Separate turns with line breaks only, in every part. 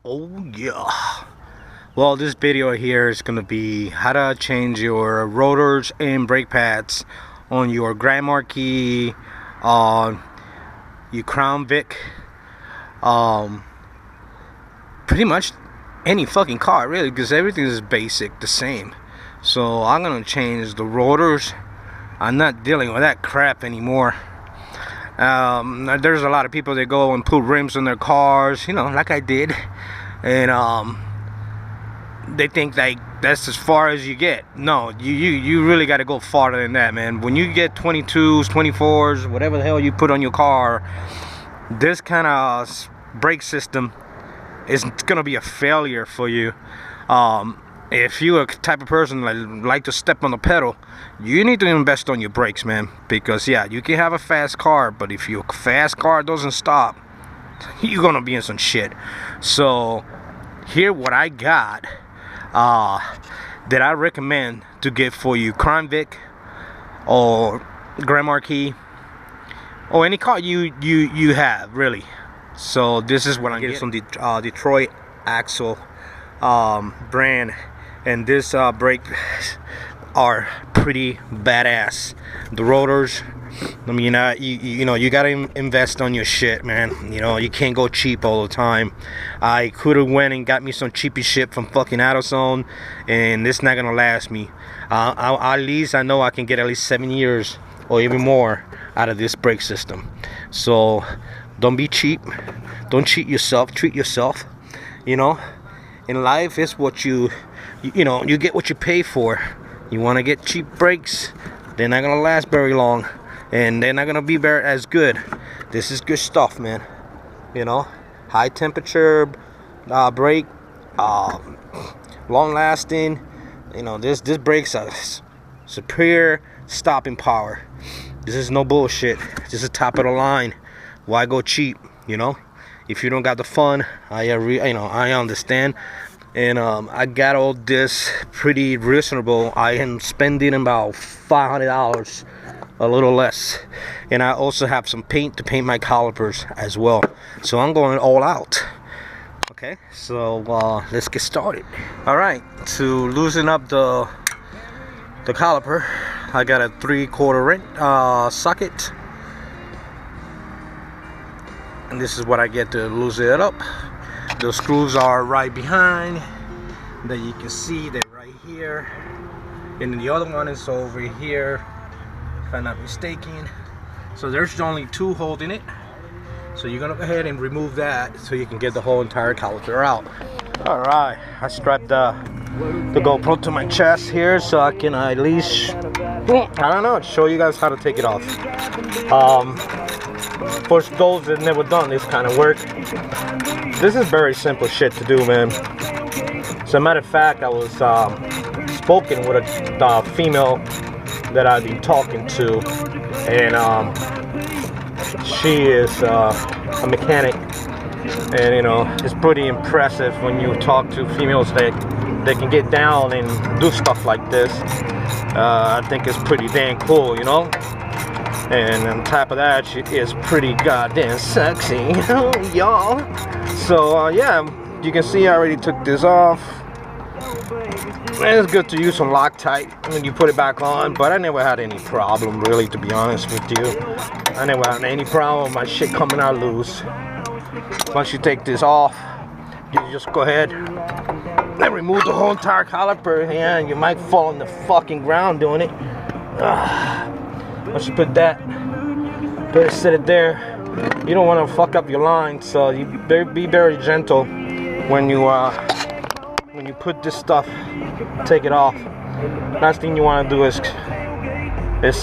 Oh yeah. Well, this video here is gonna be how to change your rotors and brake pads on your Grand Marquis, your Crown Vic, pretty much any fucking car really, because everything is basic the same. So I'm gonna change the rotors. I'm not dealing with that crap anymore. There's a lot of people that go and put rims on their cars, you know, like I did, and they think like that's as far as you get. No, you really got to go farther than that, man. When you get 22s, 24s, whatever the hell you put on your car, this kind of brake system is gonna be a failure for you. If you're a type of person that like to step on the pedal, you need to invest on your brakes, man. Because yeah, you can have a fast car, but if your fast car doesn't stop, you're gonna be in some shit. So here what I got that I recommend to get for you Crown Vic or Grand Marquis or any car you have really. So this is what I'm getting from the Detroit Axle brand, and this brakes are pretty badass. The rotors, I mean, you know, you gotta invest on your shit, man. You know, you can't go cheap all the time. I could have went and got me some cheapy shit from fucking AutoZone, and this not gonna last me. At least I know I can get at least 7 years or even more out of this brake system. So don't be cheap. Don't cheat yourself. Treat yourself. You know, in life, it's what you know, you get what you pay for. You want to get cheap brakes, they're not gonna last very long, and they're not gonna be very as good. This is good stuff, man. You know, high temperature brake, long lasting. You know, this brakes are superior stopping power. This is no bullshit. This is top of the line. Why go cheap? You know, if you don't got the fun, I understand. And I got all this pretty reasonable. I am spending about $500, a little less. And I also have some paint to paint my calipers as well. So I'm going all out. Okay, so let's get started. All right, to loosen up the caliper, I got a 3/4 wrench socket. And this is what I get to loosen it up. The screws are right behind, that you can see they're right here, and then the other one is over here, if I'm not mistaken. So there's only 2 holding it. So you're gonna go ahead and remove that so you can get the whole entire caliper out. All right, I strapped the GoPro to my chest here so I can at least, I don't know, show you guys how to take it off. For those that never done this kind of work, this is very simple shit to do, man. As a matter of fact, I was spoken with a female that I've been talking to, and she is a mechanic, and you know, it's pretty impressive when you talk to females that can get down and do stuff like this. I think it's pretty damn cool, you know. And on top of that, she is pretty goddamn sexy, y'all. So yeah, you can see I already took this off. And it's good to use some Loctite when you put it back on, but I never had any problem, really, to be honest with you. I never had any problem with my shit coming out loose. Once you take this off, you just go ahead and remove the whole entire caliper. Yeah, you might fall on the fucking ground doing it. Once you put that, better set it there. You don't want to fuck up your line, so you better be very gentle when you put this stuff. Take it off. Last thing you want to do is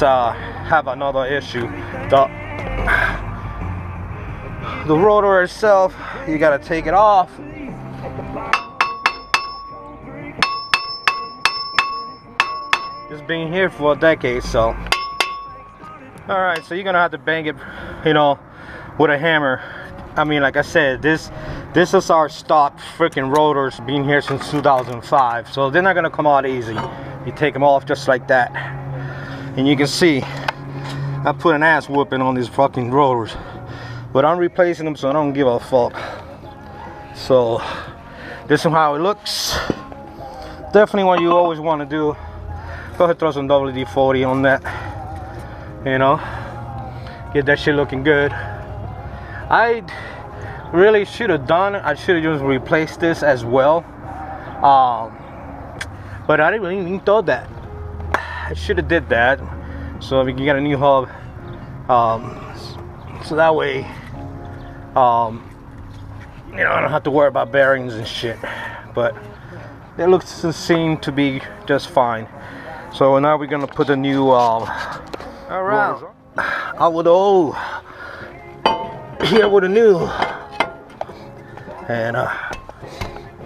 have another issue. The rotor itself, you gotta take it off. It's been here for a decade, so. Alright, so you're gonna have to bang it, you know, with a hammer. I mean, like I said, this is our stock freaking rotors, been here since 2005, so they're not gonna come out easy. You take them off just like that, and you can see I put an ass whooping on these fucking rotors, but I'm replacing them, so I don't give a fuck. So This is how it looks. Definitely what you always want to do. Go ahead, throw some WD-40 on that. You know, get that shit looking good. I really should have done it. I should have just replaced this as well. But I didn't even thought that. I should have did that. So we can get a new hub. So that way, you know, I don't have to worry about bearings and shit. But it looks and seems to be just fine. So now we're gonna put a new around out with the old, here with the new, and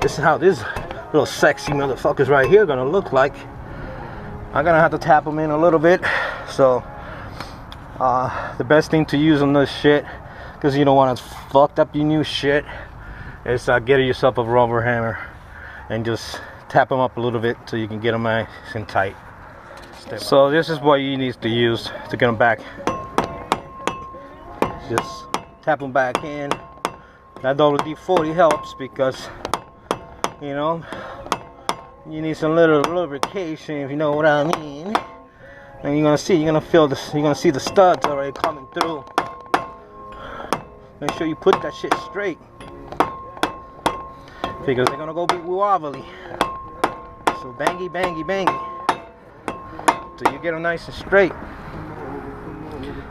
this is how this little sexy motherfuckers right here gonna look like. I'm gonna have to tap them in a little bit. So the best thing to use on this shit, because you don't want to fuck up your new shit, is get yourself a rubber hammer and just tap them up a little bit so you can get them nice and tight. So this is what you need to use to get them back. Just tap them back in. That WD-40 helps because, you know, you need some little lubrication, if you know what I mean. And you're gonna feel this. You're gonna see the studs already coming through. Make sure you put that shit straight, because they're gonna go be wobbly. So bangy, bangy, bangy. So you get them nice and straight.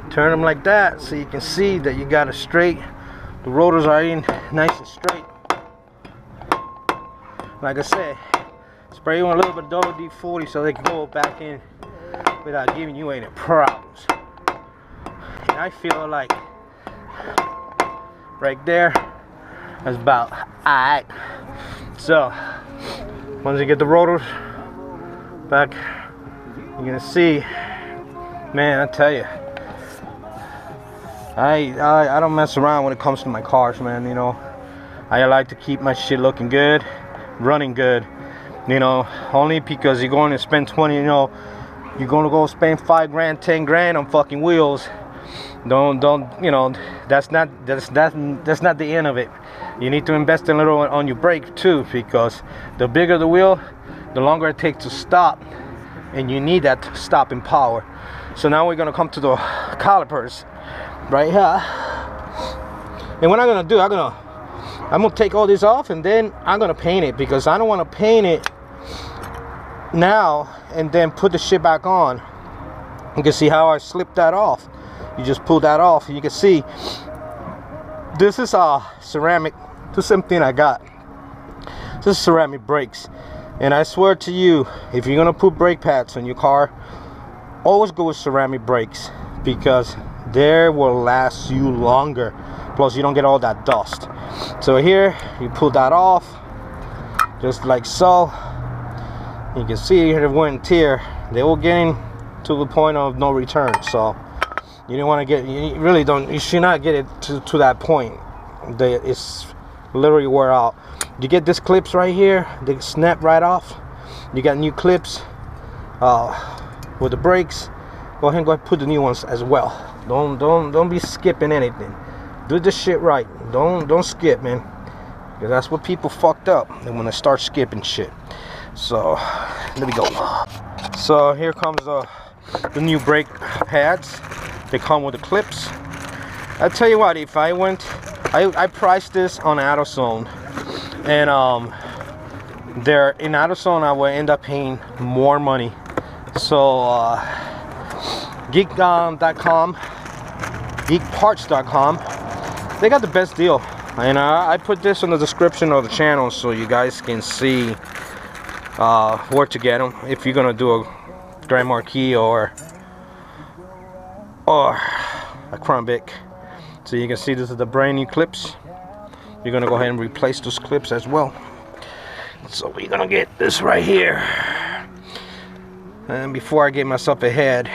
Turn them like that so you can see that you got it straight. The rotors are in nice and straight. Like I said, spray on a little bit of WD-40 so they can go back in without giving you any problems. And I feel like right there, that's about alright. So once you get the rotors back, you're gonna see, man, I tell you, I don't mess around when it comes to my cars, man. You know, I like to keep my shit looking good, running good. You know, only because you're going to spend 20, you know, you're gonna go spend 5 grand, 10 grand on fucking wheels. Don't, you know, that's not the end of it. You need to invest a little on your brake too, because the bigger the wheel, the longer it takes to stop, and you need that stopping power. So now we're gonna come to the calipers right here. And what I'm gonna do, I'm gonna take all this off, and then I'm gonna paint it, because I don't want to paint it now and then put the shit back on. You can see how I slipped that off. You just pull that off, and you can see this is ceramic. This is something I got. This is ceramic brakes, and I swear to you, if you're gonna put brake pads on your car, always go with ceramic brakes, because they will last you longer. Plus you don't get all that dust. So here you pull that off just like so. You can see here the wear and tear. They will getting to the point of no return. So you don't want to get, you really don't, you should not get it to that point. It's literally wear out. You get these clips right here, they snap right off. You got new clips with the brakes. Go ahead and put the new ones as well. Don't be skipping anything. Do this shit right. Don't skip, man, because that's what people fucked up, and when they start skipping shit. So there we go. So here comes the new brake pads. They come with the clips. I tell you what, if I went, I priced this on AutoZone, and there in AutoZone I will end up paying more money. So geekparts.com, they got the best deal, and I put this in the description of the channel so you guys can see where to get them if you're gonna do a Grand Marquis or a Crown Vic. So you can see this is the brand new clips. You're gonna go ahead and replace those clips as well. So we're gonna get this right here. And before I get myself ahead,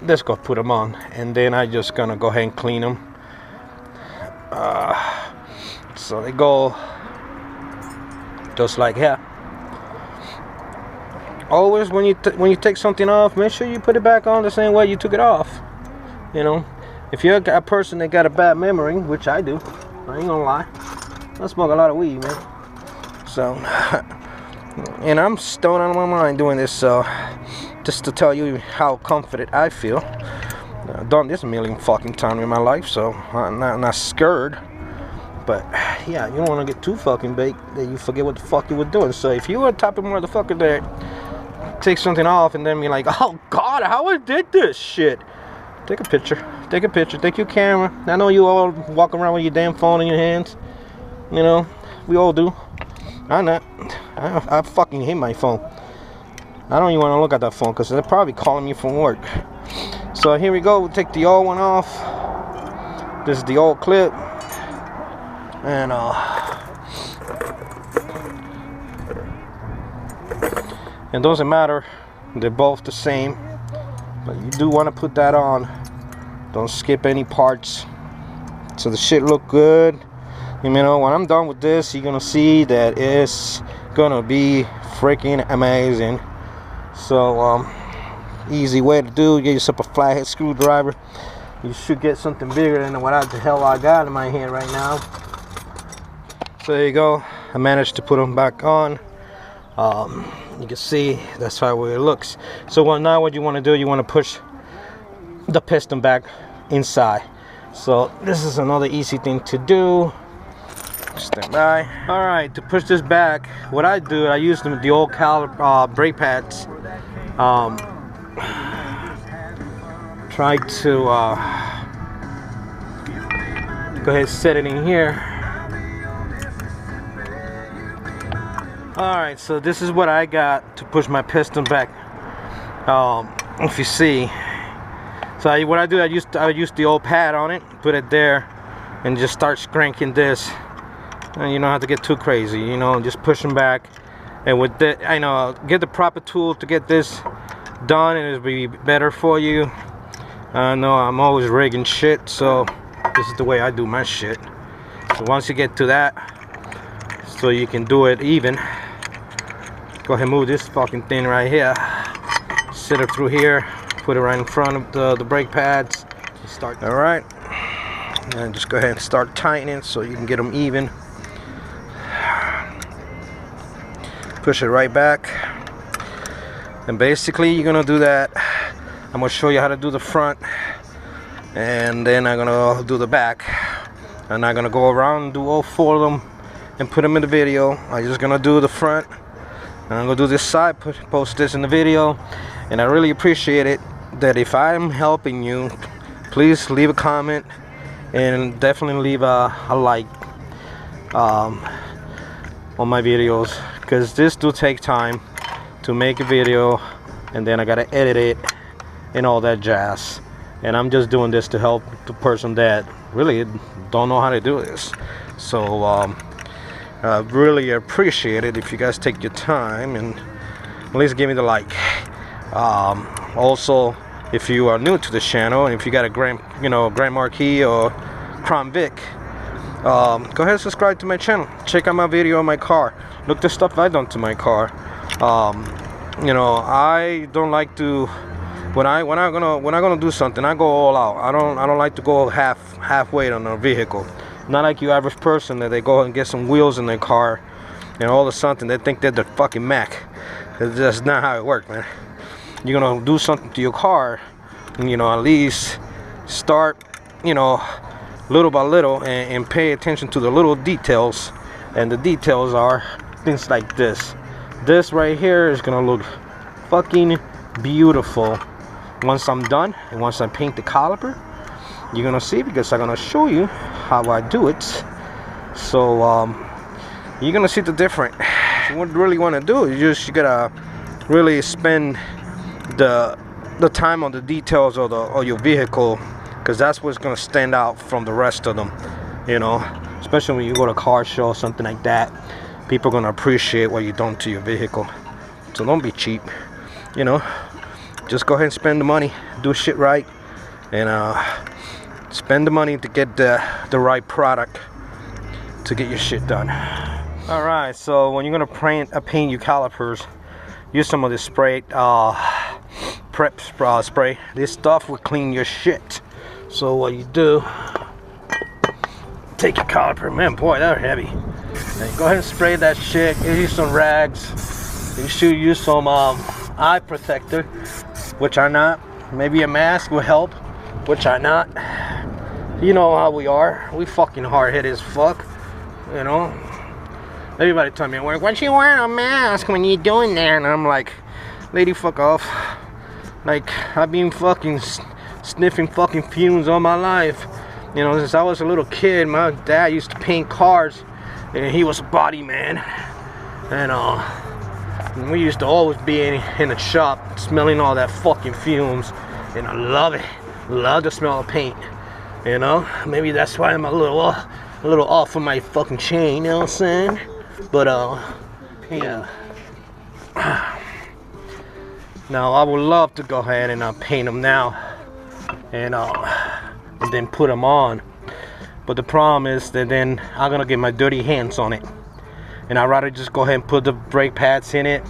let's go put them on, and then I just gonna go ahead and clean them. So they go just like that. Always when you take something off, make sure you put it back on the same way you took it off. You know, if you're a person that got a bad memory, which I do, I ain't gonna lie, I smoke a lot of weed, man. So, and I'm stoned out of my mind doing this. So, just to tell you how confident I feel. I've done this a million fucking times in my life, so I'm not scared. But yeah, you don't want to get too fucking baked that you forget what the fuck you were doing. So if you were the type of motherfucker that take something off and then be like, oh God, how I did this shit, take a picture. Take a picture. Take your camera. I know you all walk around with your damn phone in your hands. You know, we all do. I'm not. I fucking hate my phone. I don't even want to look at that phone because they're probably calling me from work. So here we go. We'll take the old one off. This is the old clip. And it doesn't matter, they're both the same, but you do want to put that on. Don't skip any parts so the shit look good. You know, when I'm done with this, you're gonna see that it's gonna be freaking amazing. So easy way to do, get yourself a flathead screwdriver. You should get something bigger than what the hell I got in my hand right now. So there you go. I managed to put them back on. You can see that's how it looks. So now what you want to do, you want to push the piston back inside. So this is another easy thing to do. Stand by. All right, to push this back, what I do, I use the old caliber brake pads. Try to go ahead and set it in here. Alright, so this is what I got to push my piston back. If you see, so what I do, I use the old pad on it, put it there, and just start cranking this. And you don't have to get too crazy, you know, just pushing back. And with that, I know, get the proper tool to get this done, and it'll be better for you. I know I'm always rigging shit, so this is the way I do my shit. So once you get to that, so you can do it even, go ahead and move this fucking thing right here, sit it through here, put it right in front of the brake pads, start. All right, and just go ahead and start tightening so you can get them even. Push it right back, and basically you're gonna do that. I'm gonna show you how to do the front, and then I'm gonna do the back. I'm not gonna go around and do all 4 of them and put them in the video. I'm just gonna do the front, and I'm gonna do this side, post this in the video. And I really appreciate it that if I'm helping you, please leave a comment and definitely leave a like on my videos, because this do take time to make a video, and then I gotta edit it and all that jazz. And I'm just doing this to help the person that really don't know how to do this. So I really appreciate it if you guys take your time and at least give me the like. Also, if you are new to the channel and if you got a Grand Marquis or Crown Vic, go ahead and subscribe to my channel. Check out my video on my car. Look the stuff I done to my car. You know, I don't like to, when I'm gonna do something, I go all out. I don't like to go halfway on a vehicle. Not like you average person that they go and get some wheels in their car and all of a sudden they think they're the fucking Mac. That's not how it works, man. You're gonna do something to your car, you know, at least start, you know, little by little, and pay attention to the little details. And the details are things like this. This right here is gonna look fucking beautiful once I'm done, and once I paint the caliper. You're gonna see, because I'm gonna show you how I do it. So you're gonna see the difference. What you really want to do is you gotta really spend the time on the details of your vehicle, because that's what's gonna stand out from the rest of them. You know, especially when you go to a car show or something like that, people are gonna appreciate what you've done to your vehicle. So don't be cheap. You know, just go ahead and spend the money, do shit right, and spend the money to get the right product to get your shit done. All right, so when you're gonna paint your calipers, use some of this spray, prep spray. This stuff will clean your shit. So what you do, take your caliper, man, boy, they're heavy. And go ahead and spray that shit. Give you some rags. You should use some eye protector, which are not. Maybe a mask will help, which are not. You know how we are. We fucking hard-headed as fuck. You know. Everybody tell me, why you wearing a mask when you doing that? And I'm like, lady, fuck off. Like, I've been fucking sniffing fucking fumes all my life. You know, since I was a little kid, my dad used to paint cars, and he was a body man. And we used to always be in the shop smelling all that fucking fumes, and I love it. Love the smell of paint. You know, maybe that's why I'm a little off of my fucking chain. You know what I'm saying? But yeah. Now I would love to go ahead and paint them now, and then put them on. But the problem is that then I'm gonna get my dirty hands on it, and I'd rather just go ahead and put the brake pads in it,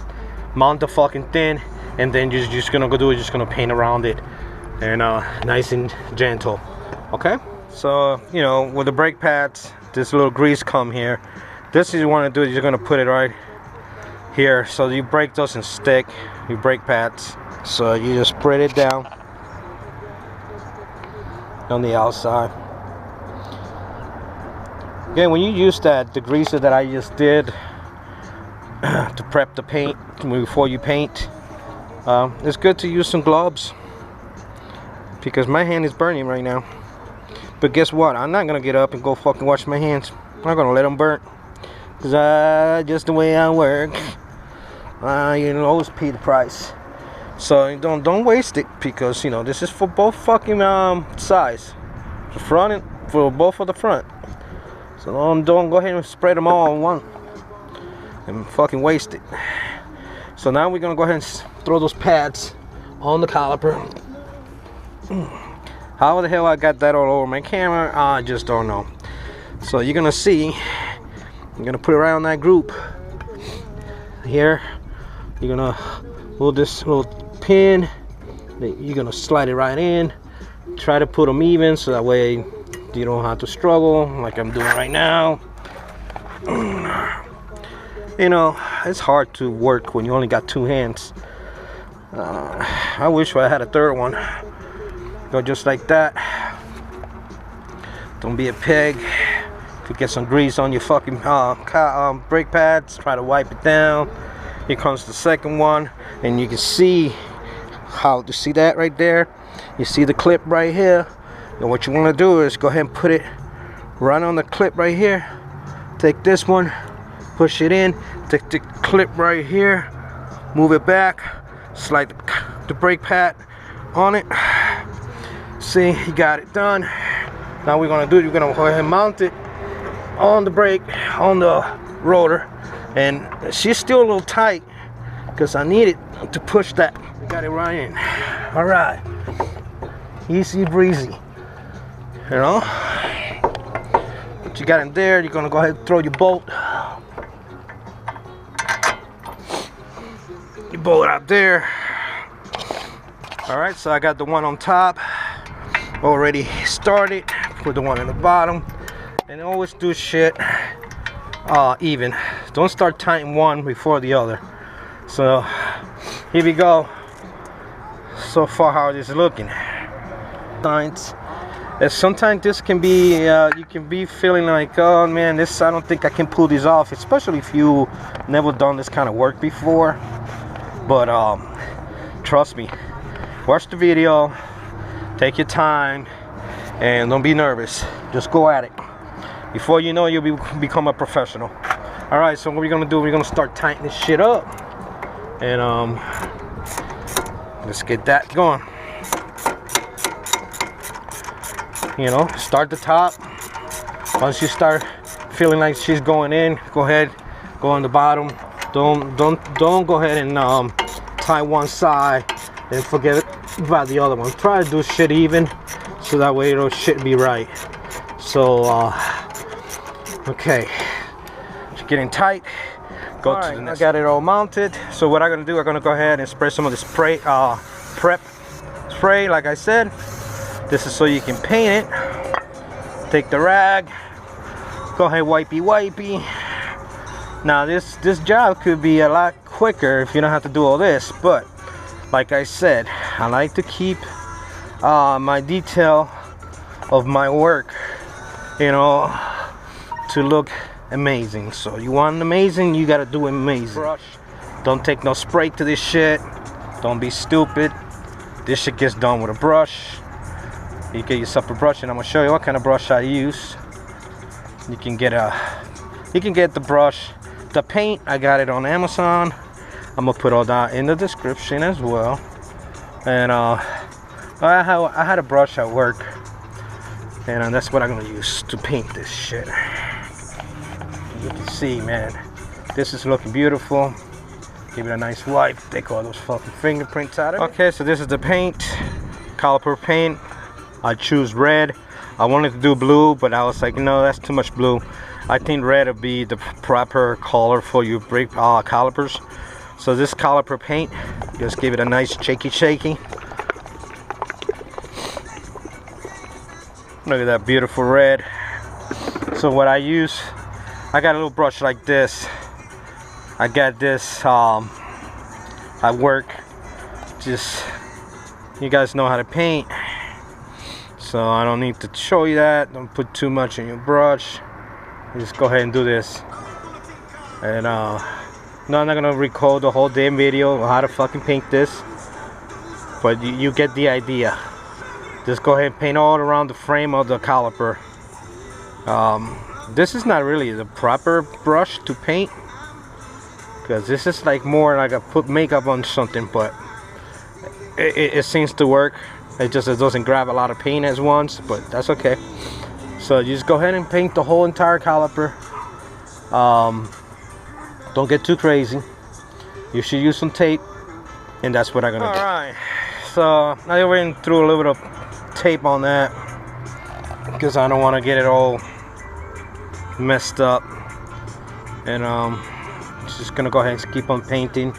mount the fucking thing, and then just gonna go do it. Just gonna paint around it, and nice and gentle. Okay. So you know, with the brake pads, this little grease come here. This you want to do is you're gonna put it right here, so your brake doesn't stick. Your brake pads. So you just spread it down on the outside. Again, when you use the greaser that I just did to prep the paint before you paint, it's good to use some gloves because my hand is burning right now. But guess what? I'm not gonna get up and go fucking wash my hands. I'm not gonna let them burn. Cause just the way I work, you know, always pay the price. So don't waste it, because you know this is for both fucking sides, the front and for both of the front. So don't go ahead and spread them all on one and fucking waste it. So now we're gonna go ahead and throw those pads on the caliper. How the hell I got that all over my camera, I just don't know. So you're gonna see. I'm gonna put it right on that group here. You're gonna hold this little pin. You're gonna slide it right in. Try to put them even, so that way you don't have to struggle like I'm doing right now. You know, it's hard to work when you only got two hands. I wish I had a third one. Go just like that. Don't be a pig. If you get some grease on your fucking brake pads, try to wipe it down. Here comes the second one, and you can see how to see that right there. You see the clip right here, and what you want to do is go ahead and put it right on the clip right here. Take this one, push it in, take the clip right here, move it back, slide the brake pad on it. See, you got it done. Now we're gonna do, you're gonna go ahead and mount it on the brake, on the rotor, and she's still a little tight because I need it to push that. We got it right in. All right, easy breezy. You know, what you got in there, you're gonna go ahead and throw your bolt. You bolt out there. All right, so I got the one on top already started. Put the one in the bottom. And always do shit even. Don't start tightening one before the other. So here we go. So far how it is looking. Sometimes this can be you can be feeling like, oh man, this, I don't think I can pull this off, especially if you never done this kind of work before. But trust me, watch the video, take your time, and don't be nervous. Just go at it. Before you know, you'll become a professional. All right, so what we're gonna do, we're gonna start tightening this shit up, and let's get that going. You know, start the top. Once you start feeling like she's going in, go ahead, go on the bottom. Don't go ahead and tie one side and forget about the other one. Try to do shit even, so that way it'll shit be right. So okay, it's getting tight. Go to the next. I got it all mounted. So what I'm gonna do, I'm gonna go ahead and spray some of this prep spray, like I said. This is so you can paint it. Take the rag, go ahead, wipey, Now this job could be a lot quicker if you don't have to do all this, but like I said, I like to keep my detail of my work, you know, to look amazing. So you want it amazing, you gotta do amazing. Brush. Don't take no spray to this shit. Don't be stupid. This shit gets done with a brush. You get yourself a brush, and I'm gonna show you what kind of brush I use. You can get the brush. The paint, I got it on Amazon. I'm gonna put all that in the description as well. And I had a brush at work, and that's what I'm gonna use to paint this shit. You can see, man, this is looking beautiful. Give it a nice wipe. Take all those fucking fingerprints out of it. Okay, so this is the paint, caliper paint. I choose red. I wanted to do blue, but I was like, no, that's too much blue. I think red would be the proper color for your brake calipers. So this caliper paint, just give it a nice shaky. Look at that beautiful red. So what I use, I got a little brush like this. I got this at work. Just, you guys know how to paint, so I don't need to show you that. Don't put too much in your brush. Just go ahead and do this. And no, I'm not gonna record the whole damn video on how to fucking paint this, but you get the idea. Just go ahead and paint all around the frame of the caliper. This is not really the proper brush to paint, because this is like more like a put makeup on something, but it seems to work. It doesn't grab a lot of paint at once, but that's okay. So you just go ahead and paint the whole entire caliper. Don't get too crazy. You should use some tape, and that's what I'm gonna do. Alright, so I went through a little bit of tape on that because I don't want to get it all messed up. And just gonna go ahead and keep on painting.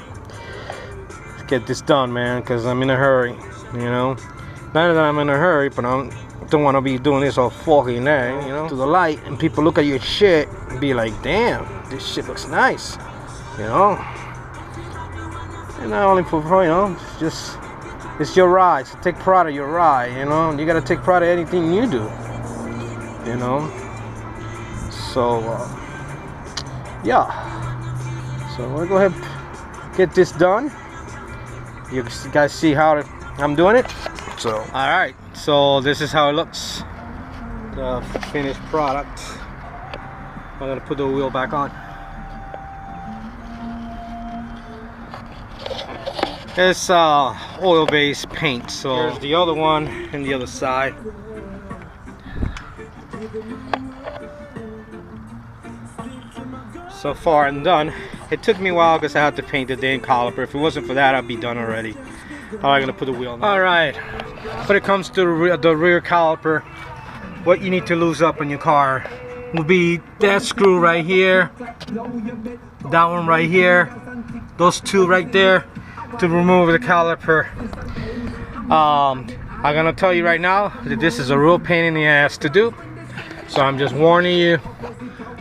Let's get this done, man, because I'm in a hurry, you know. Not that I'm in a hurry, but I don't want to be doing this all foggy and that, you know, to the light, and people look at your shit and be like, damn, this shit looks nice, you know. And not only for, you know, it's your ride, so take pride of your ride, you know. You gotta take pride of anything you do, you know. So yeah, so we'll go ahead and get this done. You guys see how I'm doing it. So alright, so this is how it looks, the finished product. I'm gonna put the wheel back on. It's oil-based paint. So here's the other one and the other side. So far I'm done. It took me a while because I had to paint the damn caliper. If it wasn't for that, I'd be done already. I'm gonna put the wheel on. Alright, when it comes to the rear caliper, what you need to lose up on your car will be that screw right here, that one right here, those two right there to remove the caliper. I'm gonna tell you right now that this is a real pain in the ass to do, so I'm just warning you.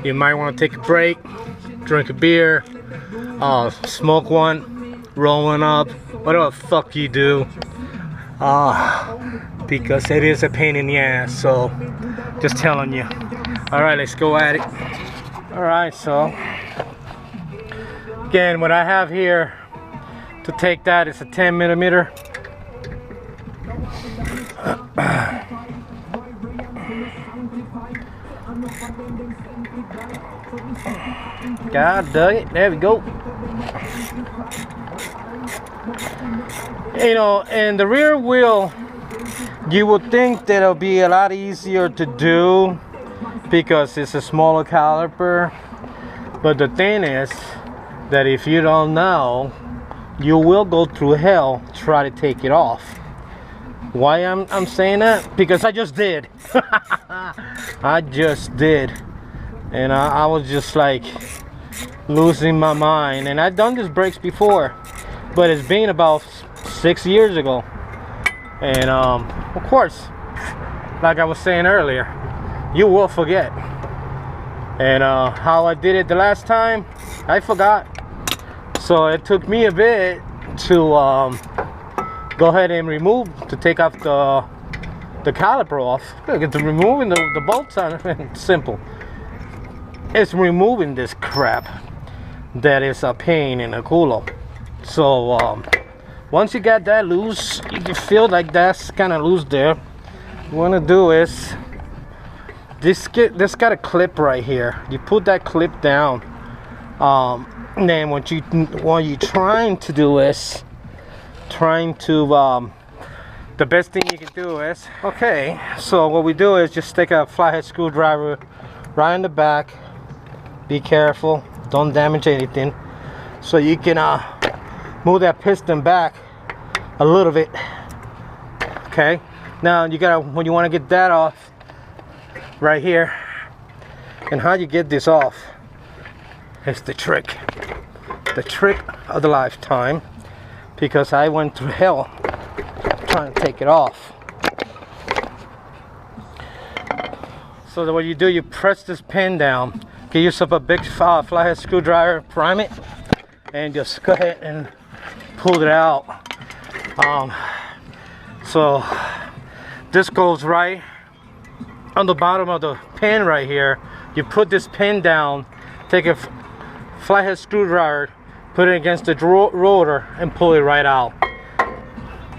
You might want to take a break, drink a beer, smoke one, roll one up, whatever the fuck you do, because it is a pain in the ass. So just telling you. Alright, let's go at it. Alright, so again, what I have here to take that is a 10mm. God dang it, there we go. You know, and the rear wheel, you would think that it'll be a lot easier to do because it's a smaller caliper, but the thing is that if you don't know, you will go through hell to try to take it off. Why I'm saying that? Because I just did. I just did, and I was just like losing my mind. And I've done these brakes before, but it's been about 6 years ago. And of course, like I was saying earlier, you will forget. And how I did it the last time, I forgot. So it took me a bit to go ahead and take off the caliper off. Look, it's removing the bolts on it. Simple. It's removing this crap that is a pain in the culo. So once you got that loose, you can feel like that's kind of loose there. What you want to do is this got a clip right here. You put that clip down. And then what you're trying to do is the best thing you can do is, okay, so what we do is just take a flathead screwdriver right in the back. Be careful, don't damage anything. So you can move that piston back a little bit. Okay, now you gotta, when you want to get that off, right here. And how you get this off is the trick of the lifetime, because I went through hell trying to take it off. So what you do, you press this pin down, get yourself a big flathead screwdriver, prime it, and just go ahead and pull it out. So this goes right on the bottom of the pin right here. You put this pin down, take a flathead screwdriver, put it against the rotor, and pull it right out.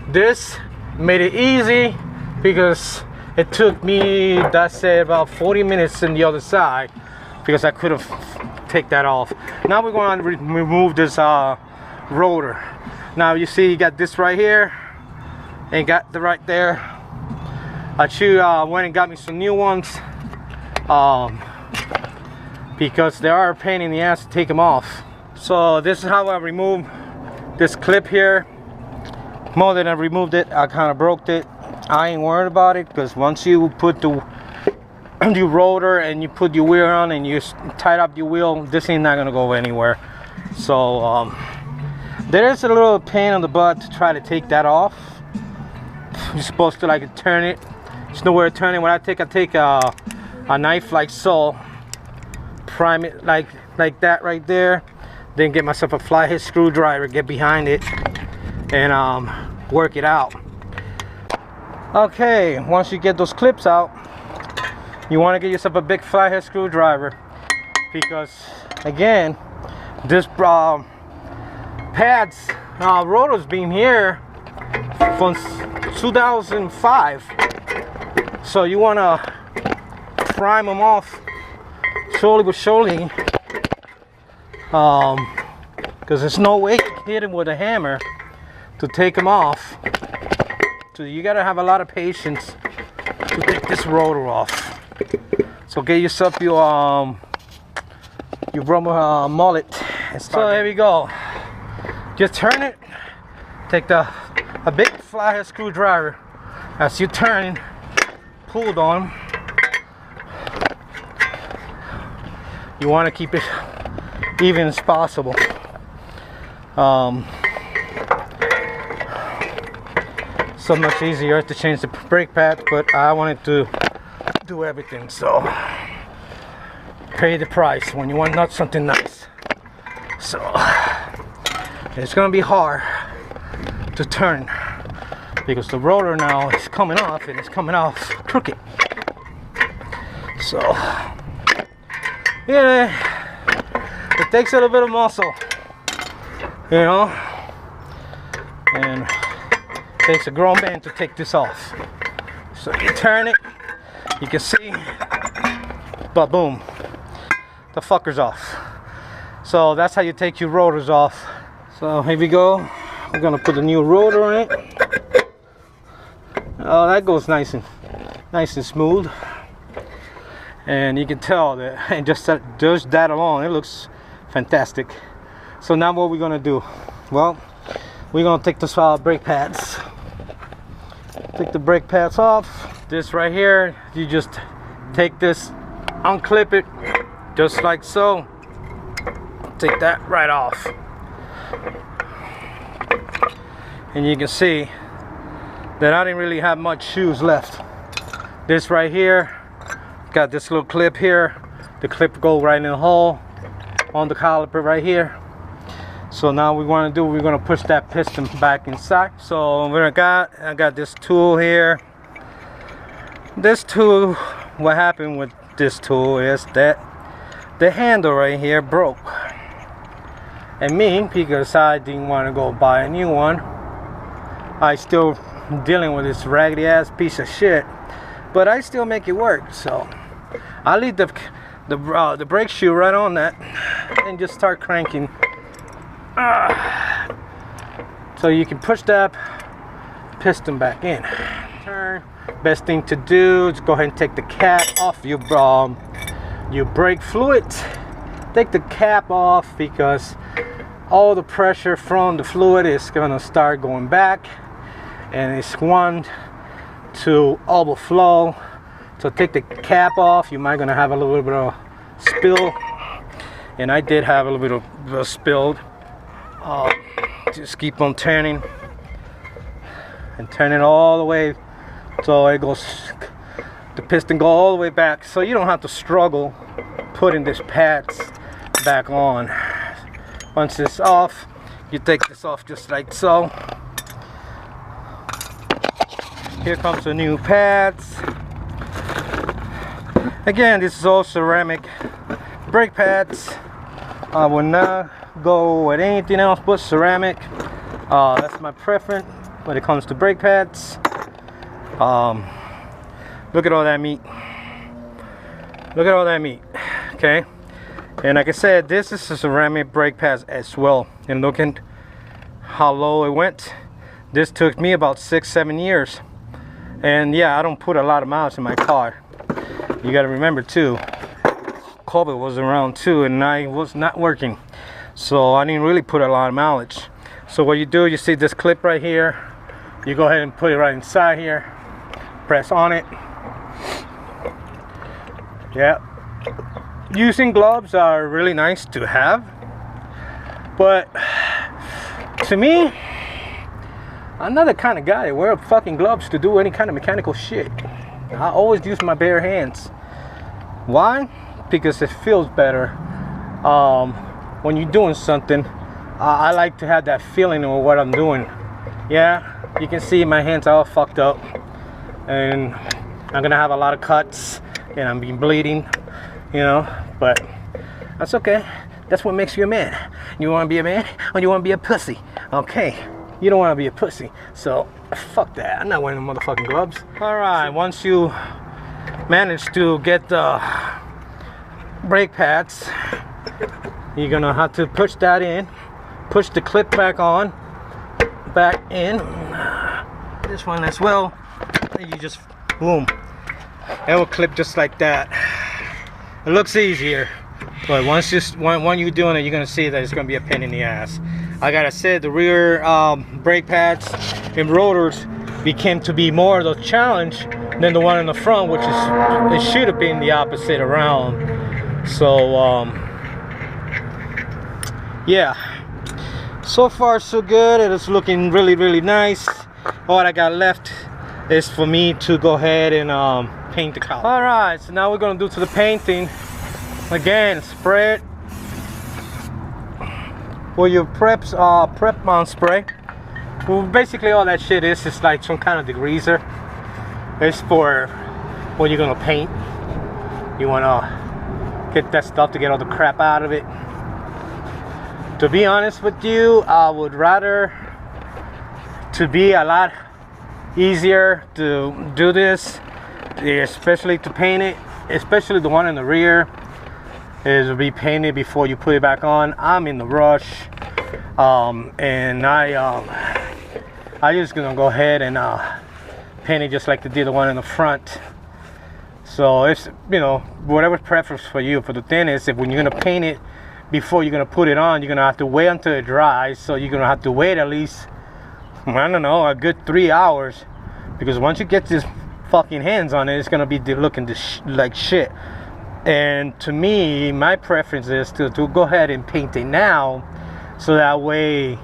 This made it easy because it took me, that's say, about 40 minutes on the other side, because I couldn't take that off. Now we're going to remove this rotor. Now you see you got this right here and got the right there. I went and got me some new ones because they are a pain in the ass to take them off. So this is how I remove this clip here. More than I removed it, I kind of broke it. I ain't worried about it, because once you put the rotor and you put your wheel on and you tied up your wheel, this ain't not gonna go anywhere. So there is a little pain on the butt to try to take that off. You're supposed to like turn it. There's nowhere to turn it. When I take a knife like so, prime it like that right there, then get myself a flathead screwdriver, get behind it, and work it out. Okay, once you get those clips out, you want to get yourself a big flathead screwdriver, because again, this pads rotors been here from 2005, so you want to prime them off slowly but surely, because there's no way to hit them with a hammer to take them off. So you gotta have a lot of patience to get this rotor off. So get yourself your rubber mullet and start. So there we go. Just turn it. Take a big flathead screwdriver. As you turn, pulled on. You want to keep it even as possible. So much easier to change the brake pad, but I wanted to do everything, so pay the price when you want not something nice. So it's gonna be hard to turn because the rotor now is coming off, and it's coming off crooked. So yeah, it takes a little bit of muscle, you know, and takes a grown man to take this off. So you turn it, you can see, but boom, the fucker's off. So that's how you take your rotors off. So here we go. I'm gonna put a new rotor on it. Oh, that goes nice and smooth. And you can tell that, and just that alone, it looks fantastic. So now what we're gonna do? Well, we're gonna take this brake pads. Take the brake pads off. This right here, you just take this, unclip it, just like so. Take that right off. And you can see that I didn't really have much shoes left. This right here, got this little clip here the clip go right in the hole on the caliper right here. So now we're going to push that piston back inside. So I got this tool here. This tool, what happened with this tool is that the handle right here broke. And me, because I didn't want to go buy a new one, I still dealing with this raggedy ass piece of shit, but I still make it work. So I leave the brake shoe right on that and just start cranking. So you can push that piston back in. Turn. Best thing to do is go ahead and take the cap off your brake fluid. Take the cap off, because all the pressure from the fluid is gonna start going back, and it's want to overflow. So take the cap off. You might gonna have a little bit of spill, and I did have a little bit of spilled. Just keep on turning and turn it all the way so it goes, the piston go all the way back, so you don't have to struggle putting this pads back on. Once it's off, you take this off just like so. Here comes the new pads. Again, this is all ceramic brake pads. I will not go with anything else but ceramic. That's my preference when it comes to brake pads. Look at all that meat. Look at all that meat. Okay, and like I said, this is a ceramic brake pads as well. And looking how low it went, this took me about 6-7 years. And yeah, I don't put a lot of miles in my car. You got to remember too, COVID was around too, and I was not working, so I didn't really put a lot of mileage. So what you do, you see this clip right here, you go ahead and put it right inside here, press on it. Yeah, using gloves are really nice to have, but to me, I'm not the kind of guy that wear fucking gloves to do any kind of mechanical shit. I always use my bare hands. Why? Because it feels better when you're doing something. I like to have that feeling of what I'm doing. Yeah, you can see my hands are all fucked up, and I'm gonna have a lot of cuts, and I'm bleeding, you know, but that's okay. That's what makes you a man. You want to be a man, or you want to be a pussy? Okay, you don't want to be a pussy, so fuck that. I'm not wearing the motherfucking gloves. All right, once you manage to get the brake pads, you're gonna have to push that in, push the clip back on, back in. This one as well, and you just boom, it will clip just like that. It looks easier, but when you're doing it, you're gonna see that it's gonna be a pain in the ass. Like I said, the rear brake pads and rotors became to be more of the challenge than the one in the front, which is, it should have been the opposite around. So yeah, so far so good. It is looking really nice. All I got left is for me to go ahead and paint the car. All right, so now we're gonna do to the painting. Again, spray it with your prep on spray. Well, basically all that shit is like some kind of degreaser. It's for when you're gonna paint. You wanna get that stuff to get all the crap out of it. To be honest with you, I would rather to be a lot easier to do this, especially to paint it, especially the one in the rear, is to be painted before you put it back on. I'm in the rush, and I just gonna go ahead and paint it just like they did the one in the front. So it's, you know, whatever preference for you. For the thing is, if when you're gonna paint it before you're gonna put it on, you're gonna have to wait until it dries. So you're gonna have to wait at least, I don't know, a good 3 hours, because once you get this fucking hands on it, it's gonna be looking like shit. And to me, my preference is to go ahead and paint it now, so that way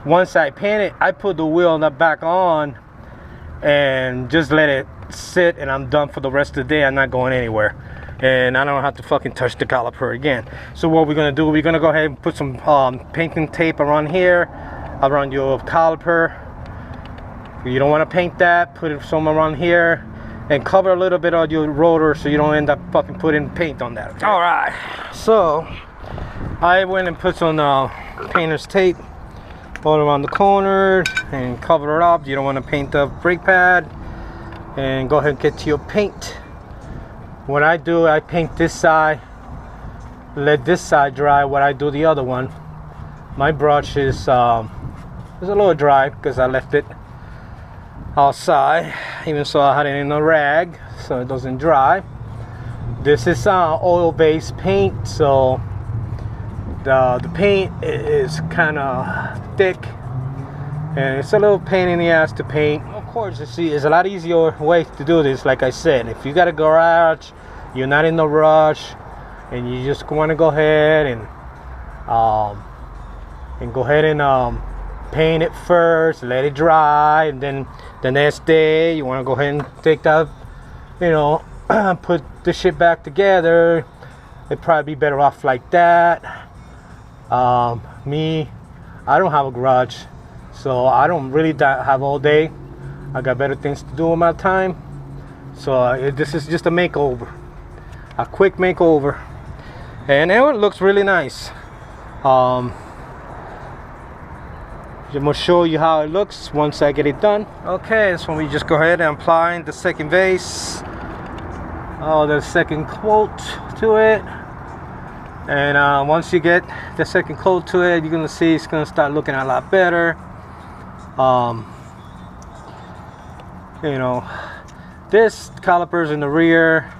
once I paint it, I put the wheel back on and just let it sit, and I'm done for the rest of the day. I'm not going anywhere. and I don't have to fucking touch the caliper again. So what we're gonna do, we're gonna go ahead and put some painting tape around here, around your caliper. You don't want to paint that, put it somewhere around here, and cover a little bit of your rotor so you don't end up fucking putting paint on that. Okay? All right, so I went and put some painter's tape all around the corner and cover it up. You don't want to paint the brake pad. And go ahead and get to your paint. What I do, I paint this side, let this side dry while I do the other one. My brush is a little dry because I left it outside, even so I had it in a rag so it doesn't dry. This is oil-based paint, so the paint is kind of thick and it's a little pain in the ass to paint. Of course, you see, it's a lot easier way to do this. Like I said, if you got a garage, you're not in a rush, and you just want to go ahead and paint it first, let it dry, and then the next day you want to go ahead and take that, you know, put the shit back together. It'd probably be better off like that. Me, I don't have a garage, so I don't really have all day. I got better things to do with my time. So this is just a makeover, a quick makeover, and it looks really nice. I'm gonna show you how it looks once I get it done. Okay, so we just go ahead and apply the second base, the second coat to it. And once you get the second coat to it, you're gonna see it's gonna start looking a lot better. You know, this caliper's in the rear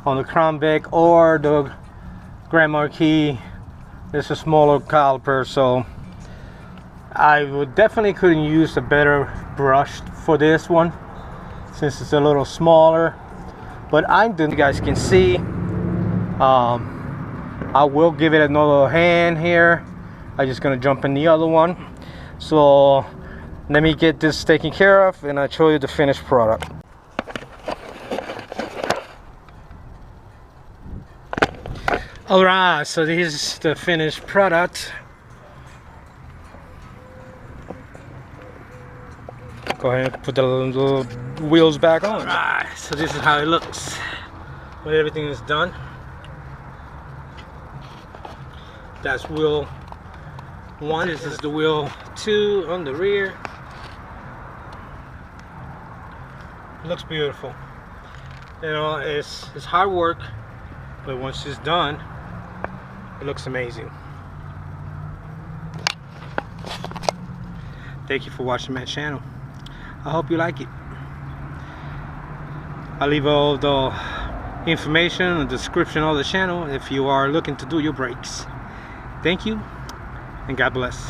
on the crown deck or the Grand Marquis. It's a smaller caliper, so I would definitely couldn't use a better brush for this one since it's a little smaller. But you guys can see, I will give it another hand here. I'm just gonna jump in the other one. So let me get this taken care of and I'll show you the finished product. Alright, so this is the finished product. Go ahead and put the little wheels back on. Alright, so this is how it looks when everything is done. That's wheel 1. This is the wheel 2 on the rear. It looks beautiful. You know, it's hard work, but once it's done, it looks amazing. Thank you for watching my channel. I hope you like it. I'll leave all the information in the description of the channel if you are looking to do your brakes. Thank you, and God bless.